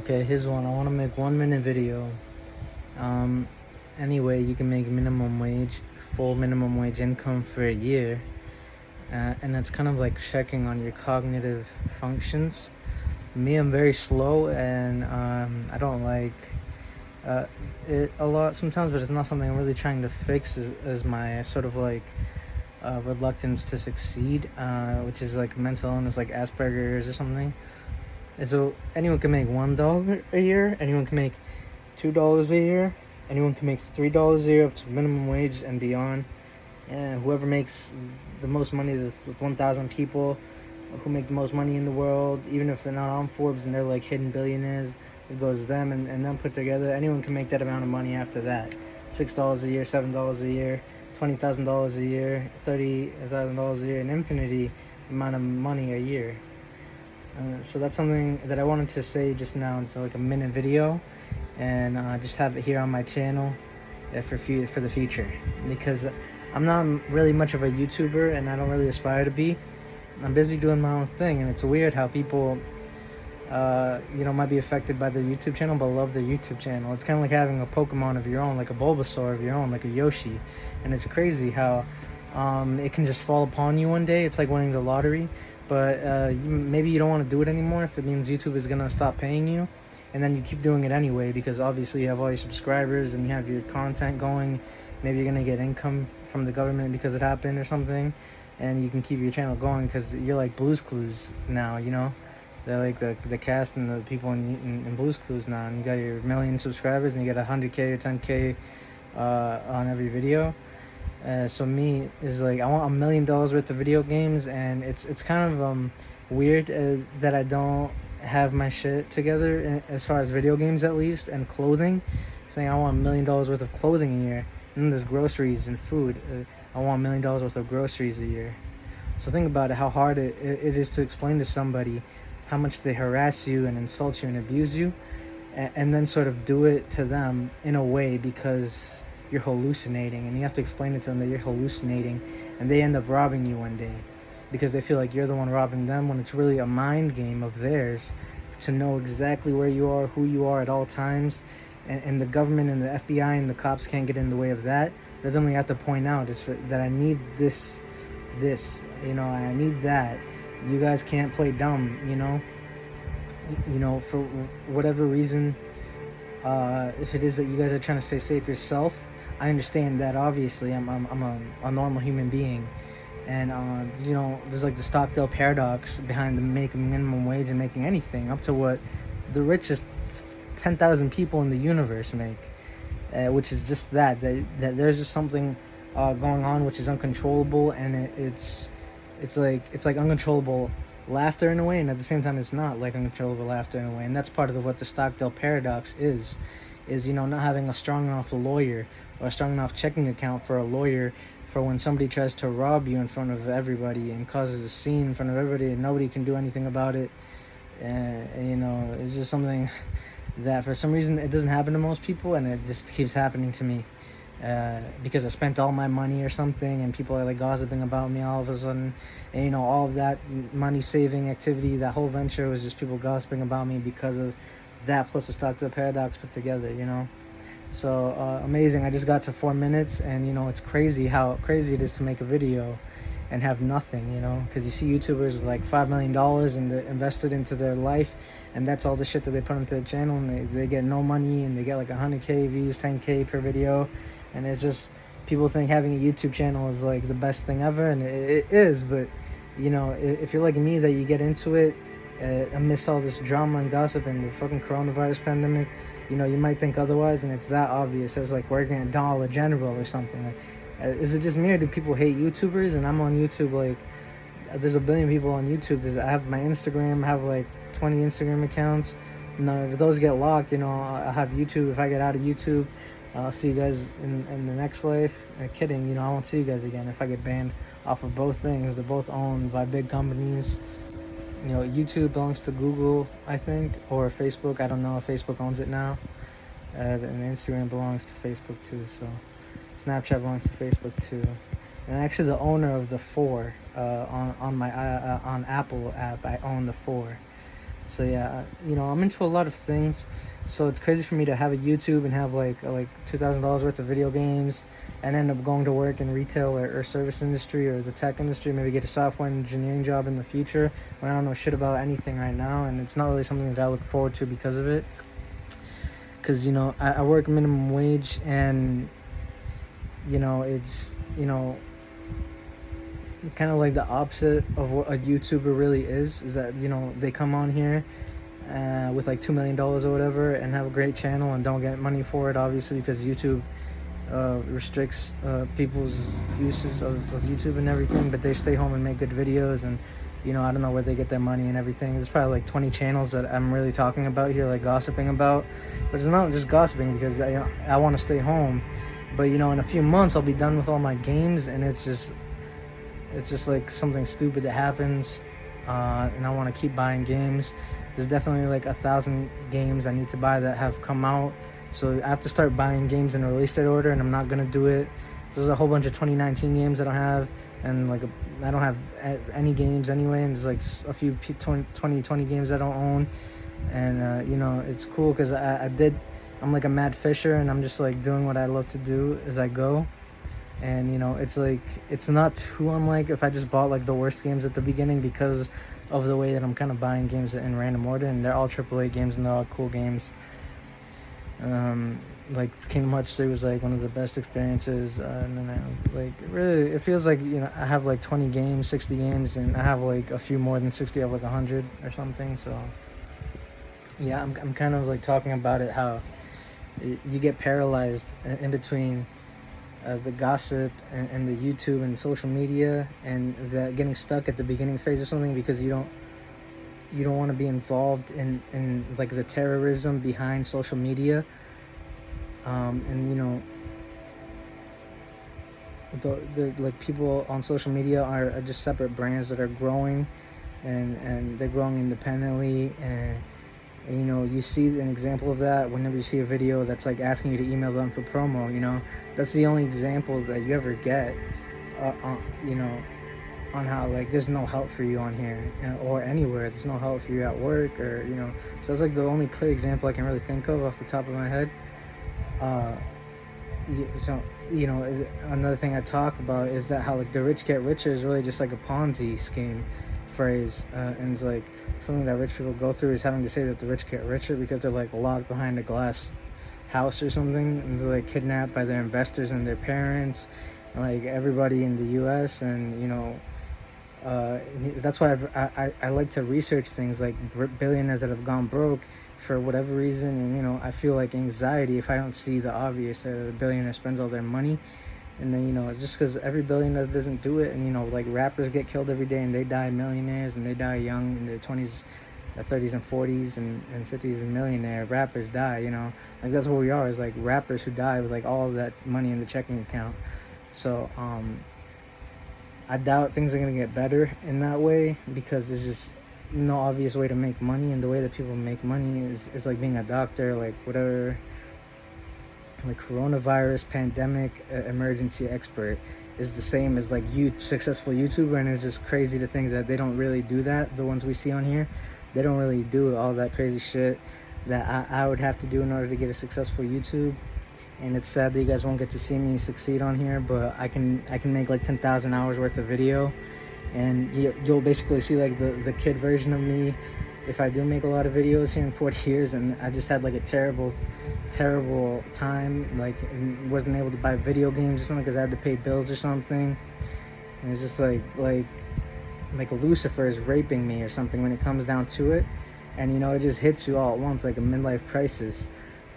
Okay, here's one. I want to make 1 minute video. Um, anyway, you can make minimum wage, full minimum wage income for a year, and it's kind of like checking on your cognitive functions. Me, I'm very slow, and I don't like it a lot sometimes, but it's not something I'm really trying to fix. As my sort of like reluctance to succeed, which is like mental illness, like Asperger's or something. And so anyone can make $1 a year. Anyone can make $2 a year. Anyone can make $3 a year up to minimum wage and beyond. And whoever makes the most money with 1,000 people who make the most money in the world, even if they're not on Forbes and they're like hidden billionaires, it goes them and them put together. Anyone can make that amount of money after that. $6 a year, $7 a year, $20,000 a year, $30,000 a year, an infinity amount of money a year. So that's something that I wanted to say just now. It's like a minute video, and just have it here on my channel for the future, because I'm not really much of a YouTuber, and I don't really aspire to be. I'm busy doing my own thing, and it's weird how people might be affected by their YouTube channel but love their YouTube channel. It's kind of like having a Pokemon of your own, like a Bulbasaur of your own, like a Yoshi. And it's crazy how it can just fall upon you one day. It's like winning the lottery, but maybe you don't want to do it anymore if it means YouTube is going to stop paying you. And then you keep doing it anyway because obviously you have all your subscribers and you have your content going. Maybe you're going to get income from the government because it happened or something. And you can keep your channel going because you're like Blue's Clues now, you know? They're like the cast and the people in Blue's Clues now. And you got your million subscribers and you get 100K or 10K on every video. So me is like, I want $1 million worth of video games, and it's kind of weird that I don't have my shit together as far as video games at least, and clothing. Saying I want $1 million worth of clothing a year, and then there's groceries and food. I want $1 million worth of groceries a year. So think about it, how hard it is to explain to somebody how much they harass you and insult you and abuse you, and then sort of do it to them in a way because you're hallucinating, and you have to explain it to them that you're hallucinating, and they end up robbing you one day because they feel like you're the one robbing them, when it's really a mind game of theirs to know exactly where you are, who you are at all times. And the government and the FBI and the cops can't get in the way of that. That's something I have to point out, is that I need this, I need that. You guys can't play dumb, for whatever reason. If it is that you guys are trying to stay safe yourself, I understand that. Obviously, I'm a normal human being, and there's like the Stockdale paradox behind the making minimum wage and making anything up to what the richest 10,000 people in the universe make, which is just that there's just something going on which is uncontrollable, and it's like uncontrollable laughter in a way, and at the same time it's not like uncontrollable laughter in a way. And that's part of what the Stockdale paradox is not having a strong enough lawyer or a strong enough checking account for a lawyer for when somebody tries to rob you in front of everybody and causes a scene in front of everybody and nobody can do anything about it. It's just something that for some reason it doesn't happen to most people, and it just keeps happening to me because I spent all my money or something, and people are like gossiping about me all of a sudden. And all of that money saving activity, that whole venture was just people gossiping about me because of that, plus the Stockdale paradox put together. So amazing. I just got to 4 minutes, and it's crazy how crazy it is to make a video and have nothing, because you see YouTubers with like $5 million and they're invested into their life, and that's all the shit that they put into their channel, and they get no money, and they get like 100K views, 10K per video. And it's just, people think having a YouTube channel is like the best thing ever, and it is. But if you're like me, that you get into it amidst all this drama and gossip and the fucking coronavirus pandemic, you might think otherwise, and it's that obvious as like working at Dollar General or something. Like, is it just me, or do people hate YouTubers? And I'm on YouTube, like, there's a billion people on YouTube. I have my Instagram, I have like 20 Instagram accounts. If those get locked, I'll have YouTube. If I get out of YouTube, I'll see you guys in the next life. Kidding, I won't see you guys again if I get banned off of both things. They're both owned by big companies. YouTube belongs to Google, I think, or Facebook. I don't know if Facebook owns it now. And Instagram belongs to Facebook too. So Snapchat belongs to Facebook too. And actually, the owner of the 4 on my on Apple app, I own the 4. So yeah, I'm into a lot of things. So it's crazy for me to have a YouTube and have like $2,000 worth of video games, and end up going to work in retail or service industry or the tech industry. Maybe get a software engineering job in the future when I don't know shit about anything right now, and it's not really something that I look forward to because of it. Because I work minimum wage, and it's kind of like the opposite of what a YouTuber really is that they come on here with like $2 million or whatever and have a great channel and don't get money for it, obviously, because YouTube restricts people's uses of YouTube and everything, but they stay home and make good videos. And I don't know where they get their money and everything. There's probably like 20 channels that I'm really talking about here, like gossiping about, but it's not just gossiping because I want to stay home. But in a few months I'll be done with all my games, and it's just like something stupid that happens, and I want to keep buying games. There's definitely like 1,000 games I need to buy that have come out, so I have to start buying games in a release date order, and I'm not gonna do it. There's a whole bunch of 2019 games I don't have, and like I don't have any games anyway, and there's like a few 2020 games I don't own. And it's cool because I'm like a mad fisher, and I'm just like doing what I love to do as I go. And it's like, it's not too unlike if I just bought like the worst games at the beginning, because of the way that I'm kind of buying games in random order, and they're all AAA games and they're all cool games. Like Kingdom Hearts 3 was like one of the best experiences, and then it feels like I have like 20 games, 60 games, and I have like a few more than 60. I have like 100 or something. So yeah, I'm kind of like talking about it, how you get paralyzed in between the gossip and the YouTube and social media, and that getting stuck at the beginning phase or something, because you don't want to be involved in like the terrorism behind social media. And the like people on social media are just separate brands that are growing, and they're growing independently. And you see an example of that whenever you see a video that's like asking you to email them for promo. That's the only example that you ever get on how like there's no help for you on here, or anywhere. There's no help for you at work, or so that's like the only clear example I can really think of off the top of my head. So another thing I talk about is that how like the rich get richer is really just like a Ponzi scheme phrase, and it's like something that rich people go through, is having to say that the rich get richer because they're like locked behind a glass house or something, and they're like kidnapped by their investors and their parents and like everybody in the US. And that's why I like to research things like billionaires that have gone broke for whatever reason. And I feel like anxiety if I don't see the obvious, that a billionaire spends all their money. And then it's just because every billionaire doesn't do it. And like rappers get killed every day, and they die millionaires, and they die young in their 20s, 30s and 40s and 50s, and millionaire rappers die. Like that's what we are, is like rappers who die with like all of that money in the checking account. So I doubt things are gonna get better in that way, because there's just no obvious way to make money. And the way that people make money is like being a doctor, like whatever, like coronavirus pandemic emergency expert is the same as like successful YouTuber. And it's just crazy to think that they don't really do that. The ones we see on here, they don't really do all that crazy shit that I would have to do in order to get a successful YouTube. And it's sad that you guys won't get to see me succeed on here, but I can make like 10,000 hours worth of video, and you'll basically see like the kid version of me if I do make a lot of videos here in 40 years. And I just had like a terrible time, like, and wasn't able to buy video games or something because I had to pay bills or something. And it's just like Lucifer is raping me or something when it comes down to it. And it just hits you all at once, like a midlife crisis,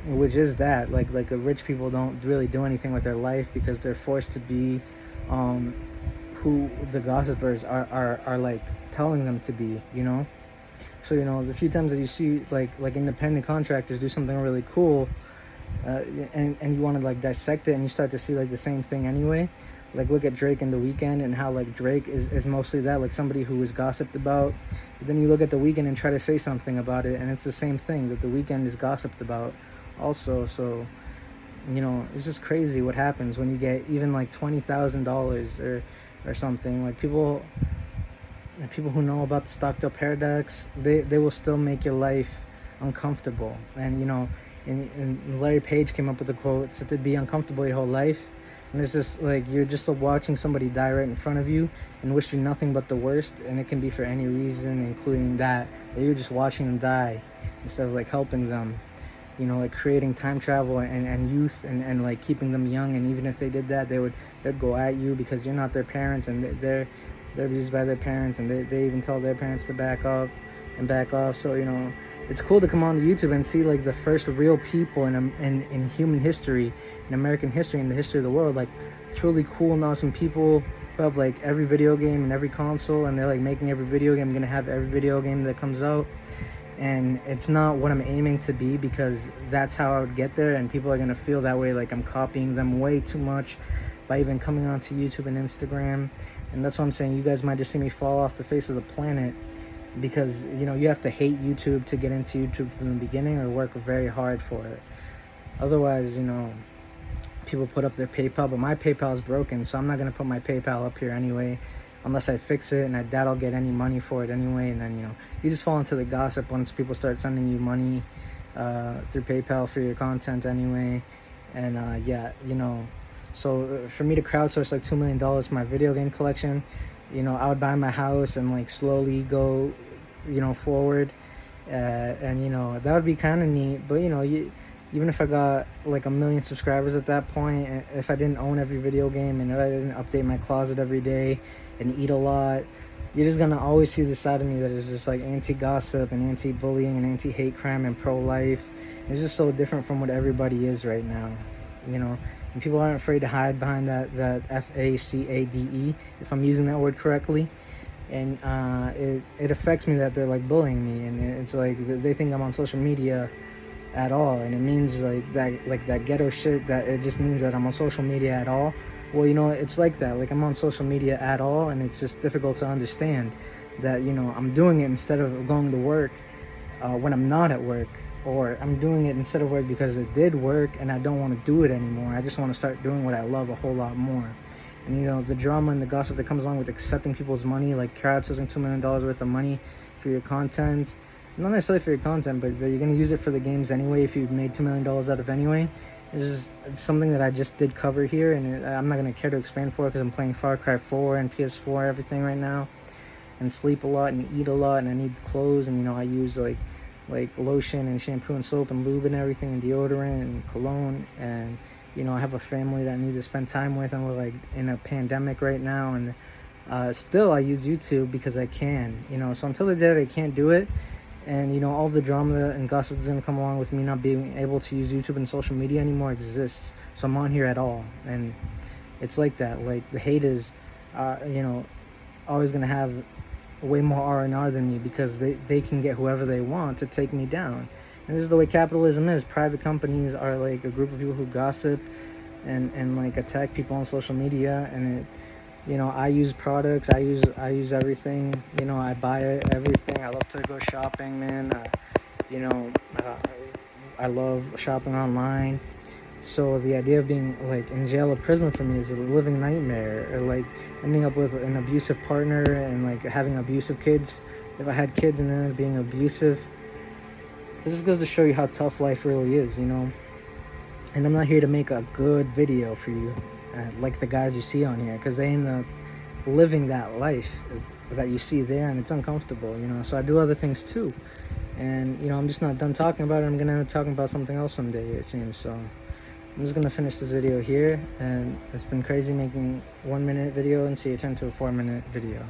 which is that like the rich people don't really do anything with their life because they're forced to be who the gossipers are like telling them to be. So the few times that you see like independent contractors do something really cool, and you want to like dissect it, and you start to see like the same thing anyway. Like look at Drake and The Weeknd, and how like Drake is mostly that, like somebody who is gossiped about. But then you look at The Weeknd and try to say something about it, and it's the same thing that The Weeknd is gossiped about also. So it's just crazy what happens when you get even like $20,000 or something. Like people and people who know about the Stockdale paradox, they will still make your life uncomfortable. And and Larry Page came up with the quote, "It's to be uncomfortable your whole life." And it's just like you're just watching somebody die right in front of you and wish you nothing but the worst. And it can be for any reason, including that you're just watching them die instead of like helping them. Like creating time travel and youth and like keeping them young. And even if they did that, they'd go at you because you're not their parents, and they're abused by their parents, and they even tell their parents to back up and back off. So it's cool to come on YouTube and see like the first real people in human history, in American history, in the history of the world, like truly cool and awesome people who have like every video game and every console, and they're like making every video game. I'm gonna have every video game that comes out. And it's not what I'm aiming to be, because that's how I would get there, and people are gonna feel that way, like I'm copying them way too much by even coming onto YouTube and Instagram. And that's what I'm saying. You guys might just see me fall off the face of the planet, because you have to hate YouTube to get into YouTube from the beginning, or work very hard for it. Otherwise, people put up their PayPal, but my PayPal is broken, so I'm not gonna put my PayPal up here anyway, unless I fix it, and I doubt I'll get any money for it anyway. And then you just fall into the gossip once people start sending you money through PayPal for your content anyway. And so for me to crowdsource like $2 million for my video game collection, I would buy my house and like slowly go forward, and that would be kind of neat. But even if I got like 1 million subscribers at that point, and if I didn't own every video game, and if I didn't update my closet every day and eat a lot, you're just gonna always see the side of me that is just like anti-gossip and anti-bullying and anti-hate crime and pro-life. It's just so different from what everybody is right now, and people aren't afraid to hide behind that FACADE, if I'm using that word correctly. And it affects me that they're like bullying me, and it's like they think I'm on social media at all, and it means like that ghetto shit, that it just means that I'm on social media at all. Well, it's like that, like I'm on social media at all, and it's just difficult to understand that I'm doing it instead of going to work when I'm not at work, or I'm doing it instead of work because it did work and I don't want to do it anymore. I just want to start doing what I love a whole lot more. And the drama and the gossip that comes along with accepting people's money, like crowdsourcing $2 million worth of money for your content, not necessarily for your content, but you're going to use it for the games anyway if you made $2 million out of anyway. It's something that I just did cover here, and I'm not going to care to expand for it because I'm playing Far Cry 4 and PS4 everything right now, and sleep a lot and eat a lot, and I need clothes, and I use like lotion and shampoo and soap and lube and everything, and deodorant and cologne, and I have a family that I need to spend time with, and we're like in a pandemic right now, and still I use YouTube because I can, so until the day that I can't do it, and all the drama and gossip that's going to come along with me not being able to use YouTube and social media anymore exists, so I'm on here at all. And it's like that, like the hate is always going to have way more R&R than me, because they can get whoever they want to take me down. And this is the way capitalism is. Private companies are like a group of people who gossip and like attack people on social media, and I use products, I use everything, I buy everything. I love to go shopping, man. I love shopping online. So the idea of being like in jail or prison for me is a living nightmare, or like ending up with an abusive partner and like having abusive kids. If I had kids and then being abusive, it just goes to show you how tough life really is, And I'm not here to make a good video for you, like the guys you see on here, because they end up living that life that you see there, and it's uncomfortable, So I do other things too, and I'm just not done talking about it. I'm gonna end up talking about something else someday, it seems. So I'm just gonna finish this video here, and it's been crazy making 1 minute video and see it turn to a 4 minute video.